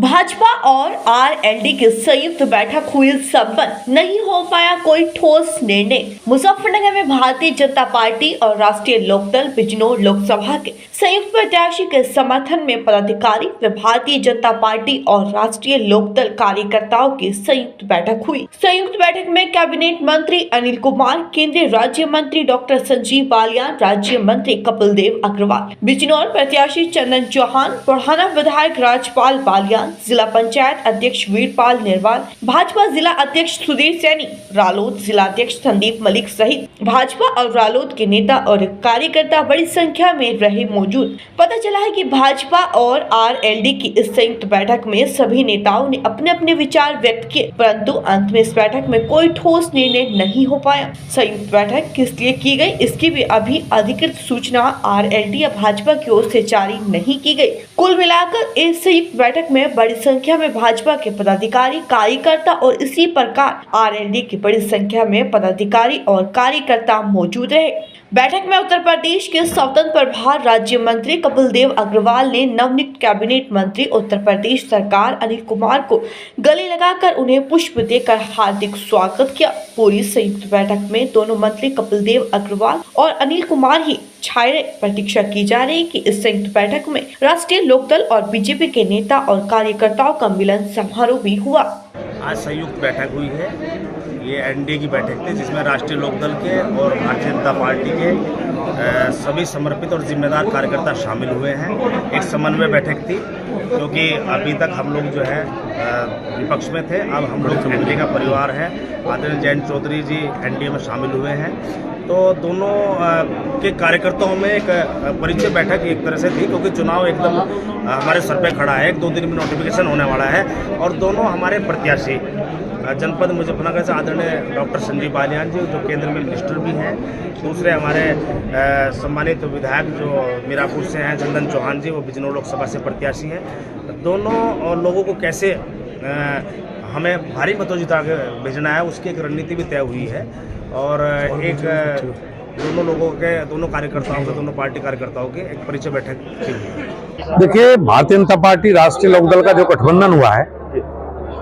भाजपा और आरएलडी की संयुक्त बैठक हुई संपन्न, नहीं हो पाया कोई ठोस निर्णय। मुजफ्फरनगर में भारतीय जनता पार्टी और राष्ट्रीय लोकदल बिजनौर लोकसभा के संयुक्त प्रत्याशी के समर्थन में पदाधिकारी व भारतीय जनता पार्टी और राष्ट्रीय लोकदल कार्यकर्ताओं की संयुक्त बैठक हुई। संयुक्त बैठक में कैबिनेट मंत्री अनिल कुमार, केंद्रीय राज्य मंत्री डॉक्टर संजीव बालियान, राज्य मंत्री कपिल देव अग्रवाल, बिजनौर प्रत्याशी चंदन चौहान, बुढ़ाना विधायक राजपाल बालियान, जिला पंचायत अध्यक्ष वीरपाल निर्वाल, भाजपा जिला अध्यक्ष सुधीर सैनी, रालोद जिला अध्यक्ष संदीप मलिक सहित भाजपा और रालोद के नेता और कार्यकर्ता बड़ी संख्या में रहे मौजूद। पता चला है कि भाजपा और आरएलडी की इस संयुक्त बैठक में सभी नेताओं ने अपने अपने विचार व्यक्त किए, परंतु अंत में इस बैठक में कोई ठोस निर्णय नहीं हो पाया। संयुक्त बैठक किस लिए की गई, इसकी भी अभी अधिकृत सूचना आरएलडी या भाजपा की ओर से जारी नहीं की गई। कुल मिलाकर इस संयुक्त बैठक में बड़ी संख्या में भाजपा के पदाधिकारी, कार्यकर्ता और इसी प्रकार आरएलडी की बड़ी संख्या में पदाधिकारी और कार्यकर्ता मौजूद रहे। बैठक में उत्तर प्रदेश के स्वतंत्र प्रभार राज्य मंत्री कपिल देव अग्रवाल ने नवनियुक्त कैबिनेट मंत्री उत्तर प्रदेश सरकार अनिल कुमार को गले लगाकर उन्हें पुष्प देकर हार्दिक स्वागत किया। पूरी संयुक्त बैठक में दोनों मंत्री कपिल देव अग्रवाल और अनिल कुमार ही छाए रहे। प्रतीक्षा की जा रही कि इस संयुक्त बैठक में राष्ट्रीय लोकदल और बीजेपी के नेता और कार्यकर्ताओं का मिलन समारोह भी हुआ। आज संयुक्त बैठक हुई है। ये एनडीए की बैठक थी जिसमें राष्ट्रीय लोकदल के और भारतीय जनता पार्टी के सभी समर्पित और जिम्मेदार कार्यकर्ता शामिल हुए हैं। एक समन्वय बैठक थी क्योंकि अभी तक हम लोग जो है विपक्ष में थे, अब हम लोग एनडीए का परिवार है। आदरणीय जयंत चौधरी जी एनडीए में शामिल हुए हैं, तो दोनों के कार्यकर्ताओं में एक परिचय बैठक एक तरह से थी क्योंकि चुनाव एकदम हमारे सर पे खड़ा है। एक दो दिन में नोटिफिकेशन होने वाला है और दोनों हमारे प्रत्याशी जनपद मुजफ्फरनगर से आदरणीय डॉक्टर संजीव बालियान जी जो केंद्र में मिनिस्टर भी हैं, दूसरे हमारे सम्मानित विधायक जो मीरापुर से हैं चंदन चौहान जी, वो बिजनौर लोकसभा से प्रत्याशी हैं। दोनों लोगों को कैसे हमें भारी मतों जिता के भेजना है उसकी एक रणनीति भी तय हुई है और एक दोनों लोगों के, दोनों कार्यकर्ताओं के, दोनों पार्टी कार्यकर्ताओं के एक परिचय बैठक की हुई। देखिए, भारतीय जनता पार्टी राष्ट्रीय लोकदल का जो गठबंधन हुआ है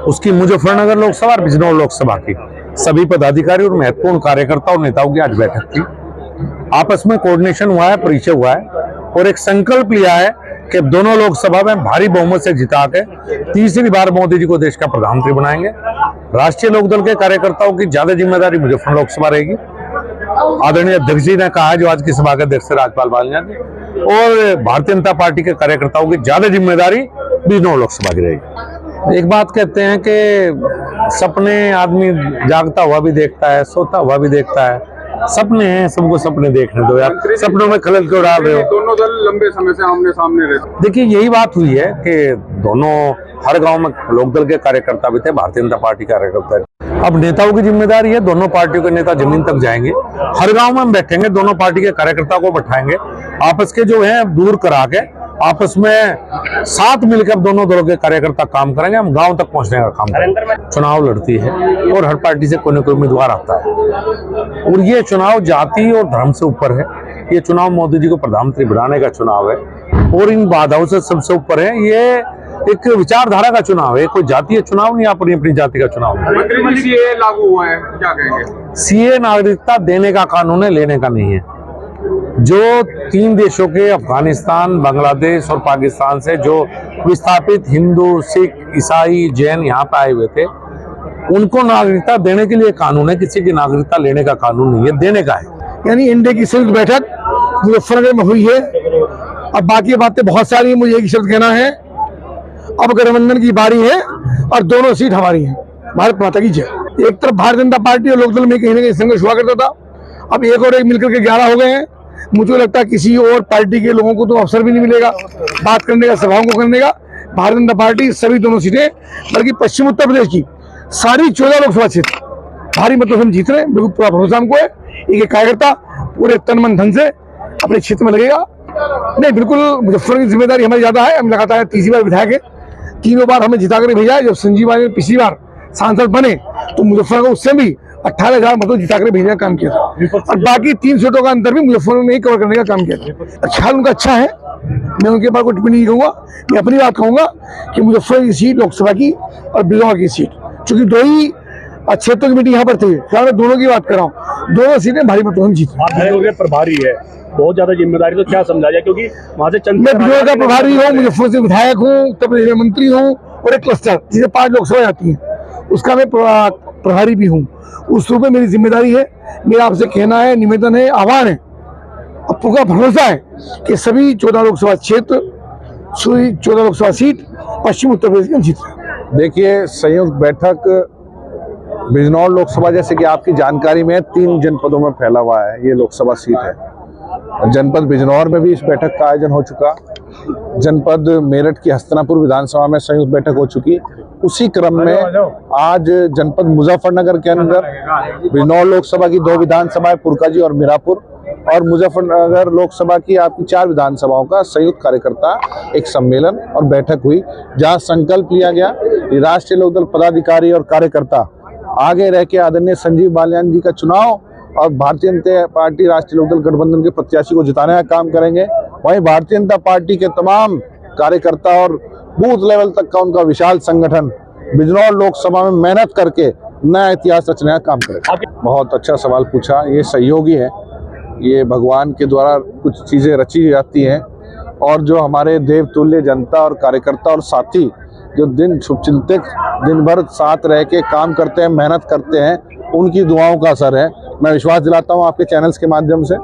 उसकी मुजफ्फरनगर लोकसभा और बिजनौर लोकसभा की सभी पदाधिकारी और महत्वपूर्ण कार्यकर्ता और नेताओं की आज बैठक थी। आपस में कोऑर्डिनेशन हुआ है, परिचय हुआ है और एक संकल्प लिया है कि दोनों लोकसभा में भारी बहुमत से जिता के तीसरी बार मोदी जी को देश का प्रधानमंत्री बनाएंगे। राष्ट्रीय लोकदल के कार्यकर्ताओं की ज्यादा जिम्मेदारी मुजफ्फरनगर लोकसभा रहेगी। आदरणीय अध्यक्ष जी ने कहा है, जो आज की सभा के अध्यक्ष राजपाल बालियान जी, और भारतीय जनता पार्टी के कार्यकर्ताओं की ज्यादा जिम्मेदारी बिजनौर लोकसभा की रहेगी। एक बात कहते हैं कि सपने आदमी जागता हुआ भी देखता है, सोता हुआ भी देखता है। सपने हैं, सबको सपने देखने दो यार, सपनों में खलल क्यों डाल रहे हो। दोनों दल लंबे समय से आमने सामने रहते। देखिए, यही बात हुई है कि दोनों, हर गांव में लोकदल के कार्यकर्ता भी थे, भारतीय जनता पार्टी कार्यकर्ता। अब नेताओं की जिम्मेदारी है, दोनों पार्टियों के नेता जमीन तक जाएंगे, हर गांव में हम बैठेंगे, दोनों पार्टी के कार्यकर्ताओं को बैठाएंगे, आपस के जो है दूर करा के आपस में साथ मिलकर दोनों दलों के कार्यकर्ता काम करेंगे। हम गांव तक पहुंचने का काम करेंगे। चुनाव लड़ती है और हर पार्टी से कोई न कोई उम्मीदवार आता है और ये चुनाव जाति और धर्म से ऊपर है। ये चुनाव मोदी जी को प्रधानमंत्री बनाने का चुनाव है और इन बाधाओं से सबसे ऊपर है। ये एक विचारधारा का चुनाव है, कोई जातीय चुनाव नहीं, अपनी अपनी जाति का चुनाव है। सीए लागू हुआ है, क्या कहेंगे? सीए नागरिकता देने का कानून है, लेने का नहीं है। जो 3 देशों के, अफगानिस्तान, बांग्लादेश और पाकिस्तान से जो विस्थापित हिंदू, सिख, ईसाई, जैन यहाँ पे आए हुए थे, उनको नागरिकता देने के लिए कानून है, किसी की नागरिकता लेने का कानून नहीं है, देने का है। यानी इंडिया की संयुक्त बैठक मुजफ्फरनगर में हुई है। अब बाकी बातें बहुत सारी, मुझे एक शब्द कहना है, अब गठबंधन की बारी है और दोनों सीट हमारी है। भारत माता की जय। एक तरफ भारतीय जनता पार्टी और लोकदल में कहीं ना कहीं संघर्ष हुआ करता था, अब एक और एक मिलकर के 11 हो गए हैं। मुझे लगता है किसी और पार्टी के लोगों को तो अवसर भी नहीं मिलेगा बात करने का, सभाओं को करने का। भारतीय जनता पार्टी सभी दोनों सीटें, बल्कि पश्चिम उत्तर प्रदेश की सारी 14 लोकसभा सीट भारी मतों से हम जीत रहे हैं। बिल्कुल पूरा भरोसा हमको है। एक कार्यकर्ता पूरे तन मन धन से अपने क्षेत्र में लगेगा। नहीं, बिल्कुल मुजफ्फरनगर की जिम्मेदारी हमारी ज्यादा है। हम लगातार तीसरी बार विधायक है, 3 बार हमें जिता कर भेजा है। जब संजीव बालियान ने पिछली बार सांसद बने तो मुजफ्फरनगर उससे भी 18,000 मतों जिता कर भेजने का काम किया था और बाकी 3 सीटों का अंतर भी मुजफ्फरनगर में ही कवर करने का काम किया था। ख्याल उनका अच्छा है। मैं उनके बारे में टिप्पणी नहीं करूंगा। मैं अपनी बात कहूंगा कि मुजफ्फरनगर की सीट लोकसभा की और बिजनौर की सीट, चूंकि दो ही क्षेत्रों की मीटिंग यहाँ पर थी, मैं दोनों की बात कर रहा हूँ, दोनों सीटें भारी मतों से जीती। आप बिजनौर के प्रभारी है, बहुत ज्यादा जिम्मेदारी, तो क्या समझा जाए, क्योंकि वहाँ से मैं बिजनौर का प्रभारी हूँ, मुजफ्फरनगर से विधायक हूँ, उत्तर प्रदेश में मंत्री हूँ, और एक क्लस्टर जिसे 5 लोकसभा आती हैं उसका मैं प्रभारी भी हूँ। उस रूप में मेरी जिम्मेदारी है। मेरा आपसे कहना है, निवेदन है, आह्वान है, अब पूरा भरोसा है कि सभी 14 लोकसभा क्षेत्र, 14 लोकसभा सीट पश्चिम उत्तर प्रदेश में जीत रहे। देखिए, संयुक्त बैठक बिजनौर लोकसभा, जैसे कि आपकी जानकारी में 3 जनपदों में फैला हुआ है, ये लोकसभा सीट है। जनपद बिजनौर में भी इस बैठक का आयोजन हो चुका, जनपद मेरठ की हस्तिनापुर विधानसभा में संयुक्त बैठक हो चुकी। उसी क्रम में आज जनपद मुजफ्फरनगर के अंदर बिजनौर लोकसभा की 2 विधानसभाएं, पुरकाजी और मीरापुर, और मुजफ्फरनगर लोकसभा की आपकी 4 विधानसभाओं का संयुक्त कार्यकर्ता एक सम्मेलन और बैठक हुई, जहां संकल्प लिया गया कि राष्ट्रीय लोकदल पदाधिकारी और कार्यकर्ता आगे रह के आदरणीय संजीव बालियान जी का चुनाव और भारतीय जनता पार्टी राष्ट्रीय लोकदल गठबंधन के प्रत्याशी को जिताने का काम करेंगे। वहीं भारतीय जनता पार्टी के तमाम कार्यकर्ता और बूथ लेवल तक का उनका विशाल संगठन बिजनौर लोकसभा में मेहनत करके नया इतिहास रचने का काम करेगा। बहुत अच्छा सवाल पूछा। ये सहयोगी है, ये भगवान के द्वारा कुछ चीजें रची जाती हैं, और जो हमारे देवतुल्य जनता और कार्यकर्ता और साथी जो शुभचिंतक दिन भर साथ रह के काम करते हैं, मेहनत करते हैं, उनकी दुआओं का असर है। मैं विश्वास दिलाता हूं आपके चैनल्स के माध्यम से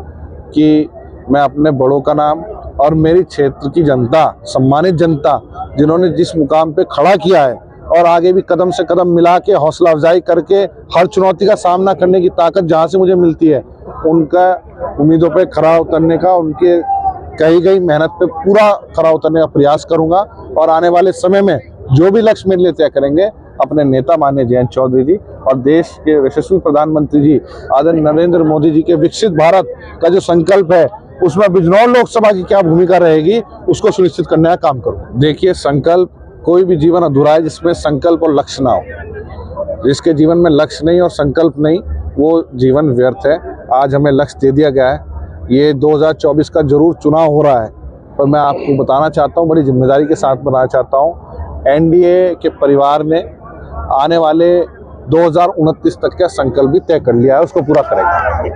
कि मैं अपने बड़ों का नाम और मेरी क्षेत्र की जनता, सम्मानित जनता जिन्होंने जिस मुकाम पे खड़ा किया है और आगे भी कदम से कदम मिला के हौसला अफजाई करके हर चुनौती का सामना करने की ताकत जहाँ से मुझे मिलती है, उनका उम्मीदों पे खरा उतरने का, उनके कही गई मेहनत पे पूरा खरा उतरने का प्रयास करूंगा। और आने वाले समय में जो भी लक्ष्य मेरे लिए तय करेंगे, अपने नेता माननीय जयंत चौधरी जी और देश के यशस्वी प्रधानमंत्री जी आदरणीय नरेंद्र मोदी जी के विकसित भारत का जो संकल्प है, उसमें बिजनौर लोकसभा की क्या भूमिका रहेगी, उसको सुनिश्चित करने का काम करूँ। देखिए, संकल्प, कोई भी जीवन अधूरा है जिसमें संकल्प और लक्ष्य ना हो। जिसके जीवन में लक्ष्य नहीं और संकल्प नहीं, वो जीवन व्यर्थ है। आज हमें लक्ष्य दे दिया गया है, ये 2024 का जरूर चुनाव हो रहा है, पर मैं आपको बताना चाहता हूँ, बड़ी जिम्मेदारी के साथ बताना चाहता हूँ, एनडीए के परिवार ने आने वाले 2029 तक का संकल्प भी तय कर लिया है, उसको पूरा करेगा।